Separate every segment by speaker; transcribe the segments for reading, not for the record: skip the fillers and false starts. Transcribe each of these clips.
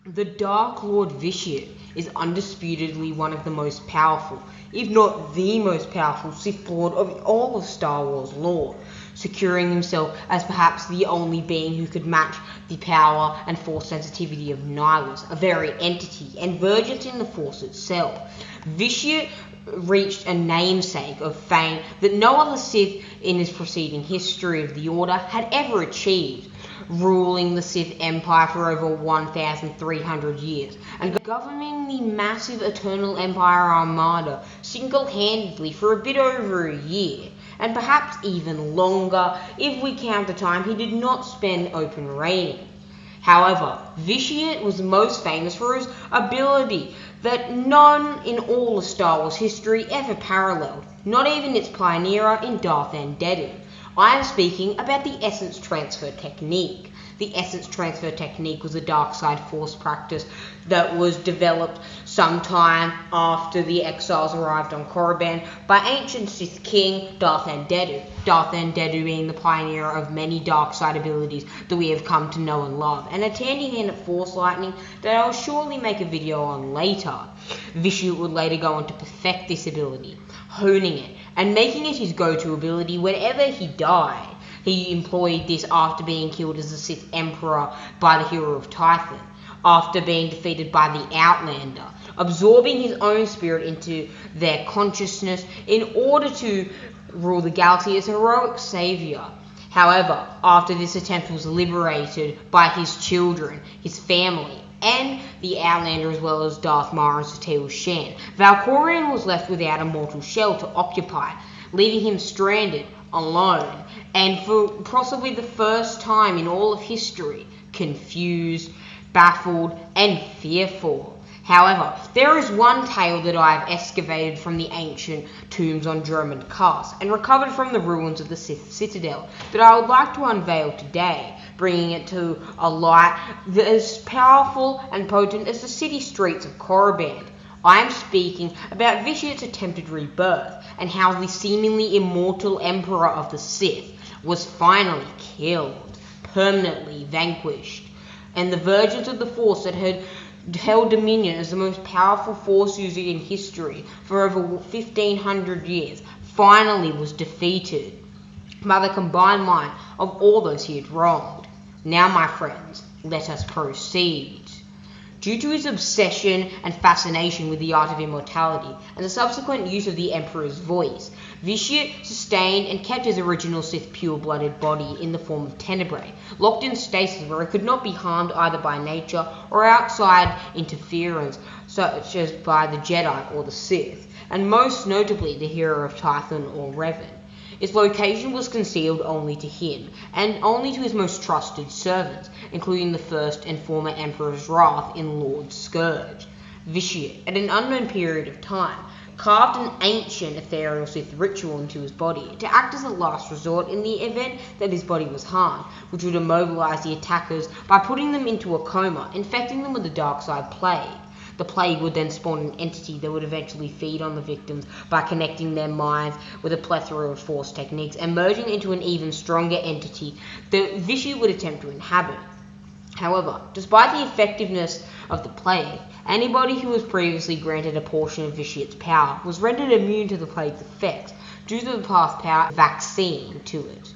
Speaker 1: The Dark Lord Vitiate is undisputedly one of the most powerful, if not the most powerful Sith Lord of all of Star Wars lore, securing himself as perhaps the only being who could match the power and force sensitivity of Nihilus, a very entity, and vergence in the Force itself. Vitiate reached a namesake of fame that no other Sith in his preceding history of the Order had ever achieved, ruling the Sith Empire for over 1,300 years, and governing the massive Eternal Empire Armada single-handedly for a bit over a year, and perhaps even longer if we count the time he did not spend open reigning. However, Vitiate was most famous for his ability that none in all of Star Wars history ever paralleled, not even its pioneer in Darth Vader. I am speaking about the Essence Transfer Technique. The Essence Transfer Technique was a dark side force practice that was developed sometime after the exiles arrived on Korriban by ancient Sith King Darth Vader. Darth Vader being the pioneer of many dark side abilities that we have come to know and love, and a handy hand at force lightning that I will surely make a video on later. Vitiate would later go on to perfect this ability, honing it and making it his go-to ability whenever he died. He employed this after being killed as the Sith Emperor by the hero of Tython, after being defeated by the Outlander, absorbing his own spirit into their consciousness in order to rule the galaxy as a heroic savior. However, after this attempt was liberated by his children, his family, and the Outlander, as well as Darth Maul and Satele Shan, Valkorion was left without a mortal shell to occupy, leaving him stranded, alone, and for possibly the first time in all of history, confused, baffled, and fearful. However, there is one tale that I have excavated from the ancient tombs on Drummond Castle and recovered from the ruins of the Sith Citadel that I would like to unveil today, bringing it to a light that is powerful and potent as the city streets of Korriban. I am speaking about Vitiate's attempted rebirth and how the seemingly immortal Emperor of the Sith was finally killed, permanently vanquished, and the vergence of the Force that had held dominion as the most powerful Force user in history for over 1,500 years finally was defeated by the combined might of all those he had wronged. Now, my friends, let us proceed. Due to his obsession and fascination with the art of immortality and the subsequent use of the Emperor's voice, Vitiate sustained and kept his original Sith pure-blooded body in the form of Tenebrae, locked in stasis where it could not be harmed either by nature or outside interference, such as by the Jedi or the Sith, and most notably the hero of Tython or Revan. Its location was concealed only to him, and only to his most trusted servants, including the first and former Emperor's Wrath in Lord Scourge. Vitiate, at an unknown period of time, carved an ancient ethereal Sith ritual into his body to act as a last resort in the event that his body was harmed, which would immobilize the attackers by putting them into a coma, infecting them with the dark side plague. The plague would then spawn an entity that would eventually feed on the victims by connecting their minds with a plethora of force techniques and merging into an even stronger entity that Vitiate would attempt to inhabit. However, despite the effectiveness of the plague, anybody who was previously granted a portion of Vitiate's power was rendered immune to the plague's effects due to the past power vaccine to it.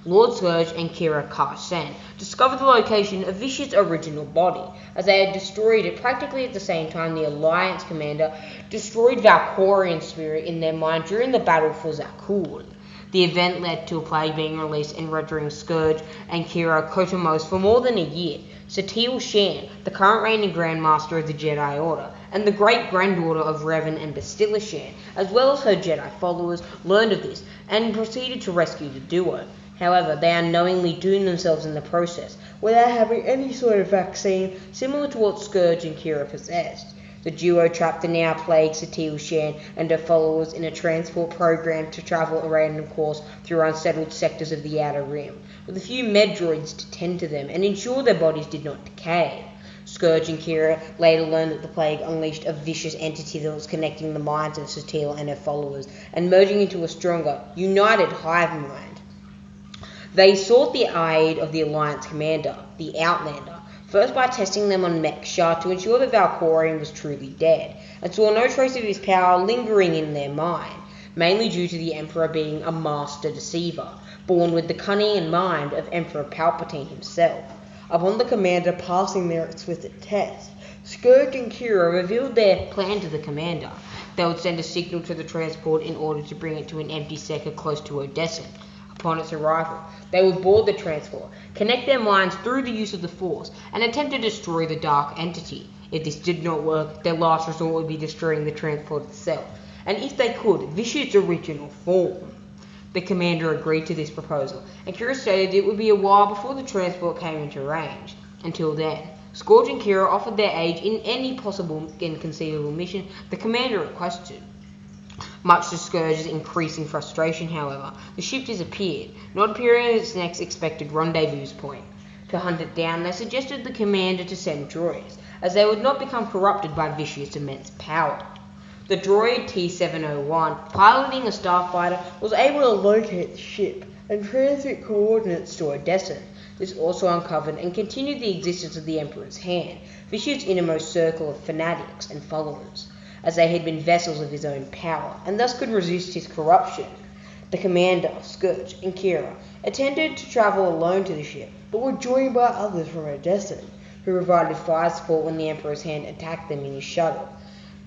Speaker 1: Lord Scourge and Kira Karsan discovered the location of Vitiate's original body, as they had destroyed it practically at the same time the Alliance commander destroyed Valkorion's spirit in their mind during the battle for Zakuul. The event led to a plague being released and rendering Scourge and Kira comatose for more than a year. Satele Shan, the current reigning Grand Master of the Jedi Order, and the great-granddaughter of Revan and Bastila Shan, as well as her Jedi followers, learned of this and proceeded to rescue the duo. However, they unknowingly doomed themselves in the process, without having any sort of vaccine similar to what Scourge and Kira possessed. The duo trapped the now plagued Satele Shan and her followers in a transport program to travel a random course through unsettled sectors of the Outer Rim, with a few med-droids to tend to them and ensure their bodies did not decay. Scourge and Kira later learned that the plague unleashed a vicious entity that was connecting the minds of Satele and her followers and merging into a stronger, united hive mind. They sought the aid of the Alliance commander, the Outlander, First by testing them on Meksha to ensure that Valkorion was truly dead, and saw no trace of his power lingering in their mind, mainly due to the Emperor being a master deceiver, born with the cunning and mind of Emperor Palpatine himself. Upon the commander passing their exquisite test, Scourge and Kira revealed their plan to the commander. They would send a signal to the transport in order to bring it to an empty sector close to Odessa. Upon its arrival, they would board the transport, connect their minds through the use of the Force, and attempt to destroy the dark entity. If this did not work, their last resort would be destroying the transport itself, and if they could, Vitiate's original form. The commander agreed to this proposal, and Kira stated it would be a while before the transport came into range. Until then, Scourge and Kira offered their aid in any possible and conceivable mission the commander requested. Much to Scourge's increasing frustration, however, the ship disappeared, not appearing at its next expected rendezvous point. To hunt it down, they suggested the commander to send droids, as they would not become corrupted by Vitiate's immense power. The droid T-701, piloting a starfighter, was able to locate the ship and transmit coordinates to Odessa. This also uncovered and continued the existence of the Emperor's Hand, Vitiate's innermost circle of fanatics and followers, as they had been vessels of his own power, and thus could resist his corruption. The commander, Scourge, and Kira intended to travel alone to the ship, but were joined by others from Odessa, who provided fire support when the Emperor's Hand attacked them in his shuttle.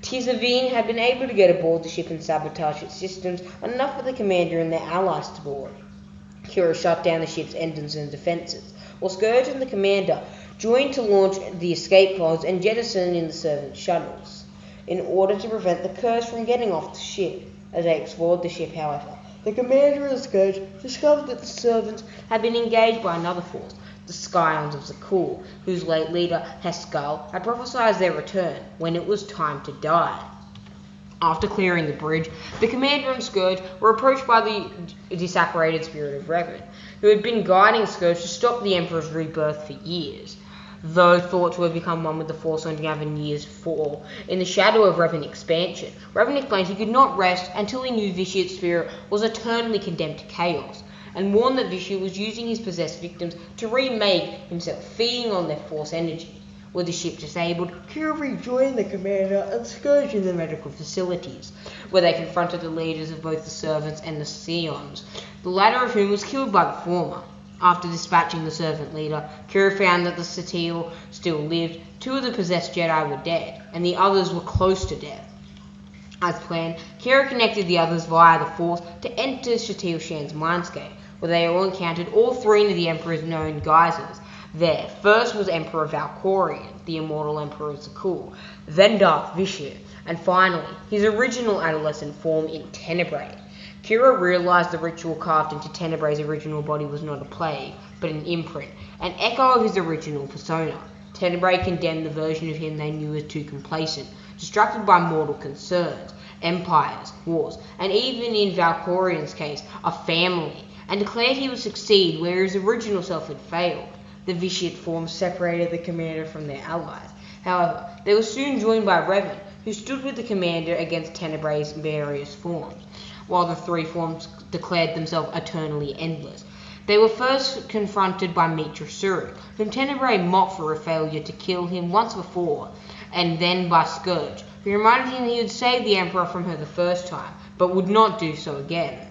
Speaker 1: Tizavine had been able to get aboard the ship and sabotage its systems, enough for the commander and their allies to board. Kira shut down the ship's engines and defences, while Scourge and the commander joined to launch the escape pods and jettison in the servant shuttles, in order to prevent the curse from getting off the ship. As they explored the ship, however, the commander and Scourge discovered that the servants had been engaged by another force, the Scions of Zakul, whose late leader, Heskal, had prophesied their return when it was time to die. After clearing the bridge, the commander and Scourge were approached by the disapparated spirit of Revan, who had been guiding Scourge to stop the Emperor's rebirth for years. Though thought to have become one with the Force on Yavin years before, in the shadow of Revan expansion, Revan explained he could not rest until he knew Vitiate's spirit was eternally condemned to chaos, and warned that Vitiate was using his possessed victims to remake himself, feeding on their Force energy. With the ship disabled, Kira rejoined the commander and Scourge in the medical facilities, where they confronted the leaders of both the servants and the Scions, the latter of whom was killed by the former. After dispatching the servant leader, Kira found that the Satil still lived, 2 of the possessed Jedi were dead, and the others were close to death. As planned, Kira connected the others via the Force to enter Satil Shan's mindscape, where they all encountered all 3 of the Emperor's known guises. There, first was Emperor Valkorion, the immortal Emperor of Zakul, then Darth Vitiate, and finally, his original adolescent form in Tenebrae. Kira realized the ritual carved into Tenebrae's original body was not a plague, but an imprint, an echo of his original persona. Tenebrae condemned the version of him they knew as too complacent, distracted by mortal concerns, empires, wars, and even in Valkorion's case, a family, and declared he would succeed where his original self had failed. The Vitiate form separated the commander from their allies. However, they were soon joined by Revan, who stood with the commander against Tenebrae's various forms, while the 3 forms declared themselves eternally endless. They were first confronted by Mitra Surik, whom Tenebrae mocked for a failure to kill him once before, and then by Scourge, who reminded him he had saved the Emperor from her the first time, but would not do so again.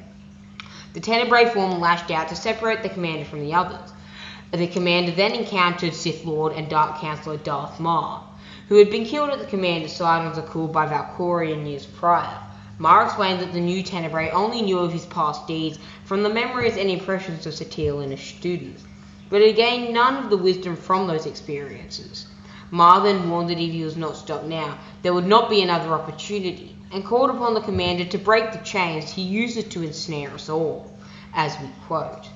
Speaker 1: The Tenebrae form lashed out to separate the commander from the others. The commander then encountered Sith Lord and Dark Councillor Darth Maul, who had been killed at the commander's side on Zakul by Valkorion years prior. Maul explained that the new Tenebrae only knew of his past deeds from the memories and impressions of Satil and his students, but had gained none of the wisdom from those experiences. Maul then warned that if he was not stopped now, there would not be another opportunity, and called upon the commander to break the chains he uses to ensnare us all, as we quote.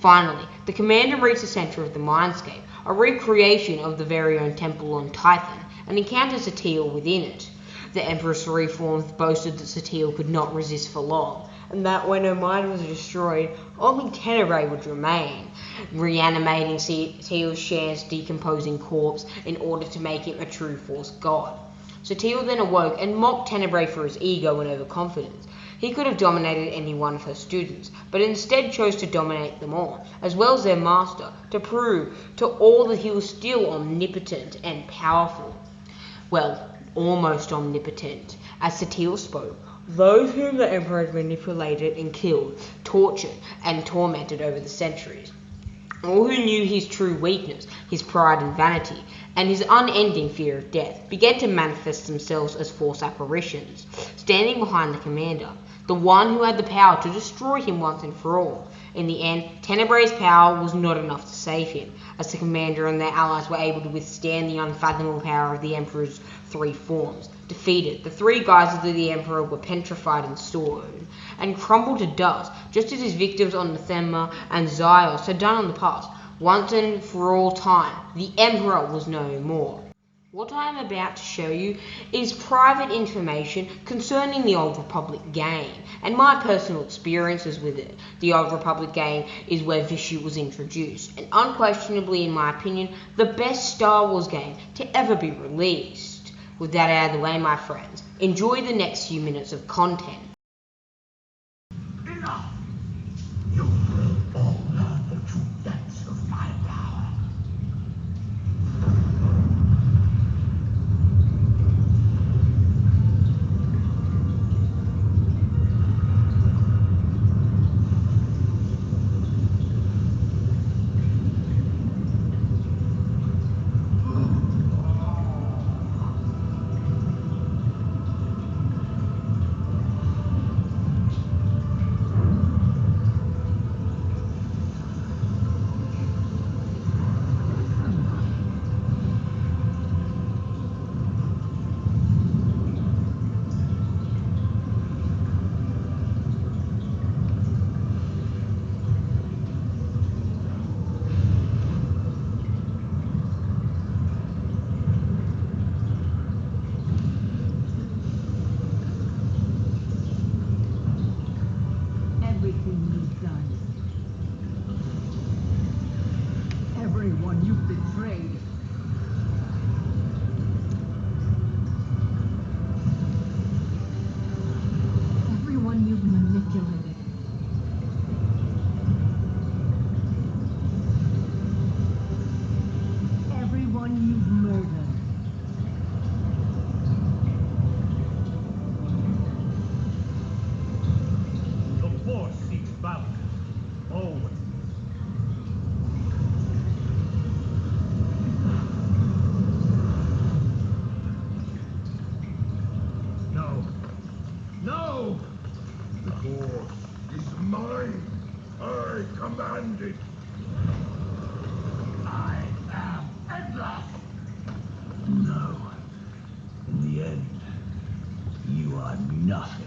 Speaker 1: Finally, the commander reached the center of the mindscape, a recreation of the very own temple on Tython, and encountered Satil within it. The Emperor's 3 forms boasted that Satil could not resist for long, and that when her mind was destroyed, only Tenebrae would remain, reanimating Satil Shan's decomposing corpse in order to make him a true Force god. Satil then awoke and mocked Tenebrae for his ego and overconfidence. He could have dominated any one of her students, but instead chose to dominate them all, as well as their master, to prove to all that he was still omnipotent and powerful. Well, almost omnipotent. As Satil spoke, those whom the Emperor had manipulated and killed, tortured and tormented over the centuries. All who knew his true weakness, his pride and vanity, and his unending fear of death, began to manifest themselves as false apparitions, standing behind the commander, the one who had the power to destroy him once and for all. In the end, Tenebre's power was not enough to save him, as the commander and their allies were able to withstand the unfathomable power of the Emperor's three forms. Defeated, the three guises of the Emperor were petrified in stone and crumbled to dust, just as his victims on Nathema and Zyos had done in the past. Once and for all time, the Emperor was no more. What I am about to show you is private information concerning the Old Republic game and my personal experiences with it. The Old Republic game is where Vitiate was introduced, and unquestionably, in my opinion, the best Star Wars game to ever be released. With that out of the way, my friends, enjoy the next few minutes of content.
Speaker 2: Enough! You will all learn the true depths of my power.
Speaker 3: Everything you've done. Everyone you've betrayed. Everyone you've manipulated. Everyone you've murdered.
Speaker 2: The Force seeks balance. Always. No. No! The Force is mine. I command it. I am endless. No. In the end, you are nothing.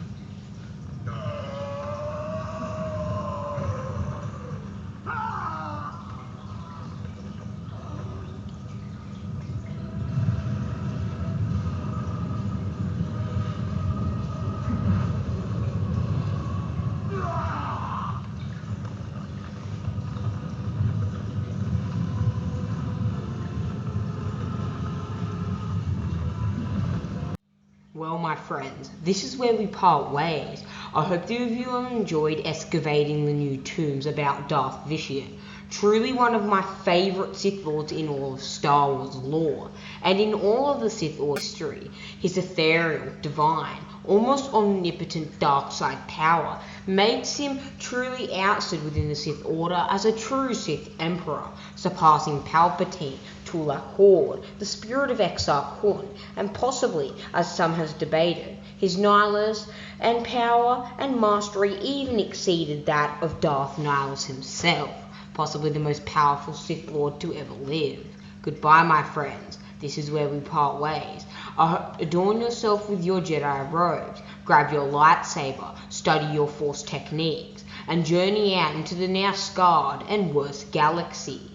Speaker 1: Well, my friends, this is where we part ways. I hope that you have enjoyed excavating the new tombs about Darth Vitiate. Truly one of my favourite Sith Lords in all of Star Wars lore, and in all of the Sith Lord history. His ethereal, divine, almost omnipotent dark side power makes him truly ousted within the Sith Order as a true Sith Emperor, surpassing Palpatine, Tula Horde, the spirit of Exar Kun, and possibly, as some has debated, his nihilist and power and mastery even exceeded that of Darth Nihilus himself, possibly the most powerful Sith Lord to ever live. Goodbye, my friends. This is where we part ways. Adorn yourself with your Jedi robes, grab your lightsaber, study your Force techniques, and journey out into the now scarred and worse galaxy.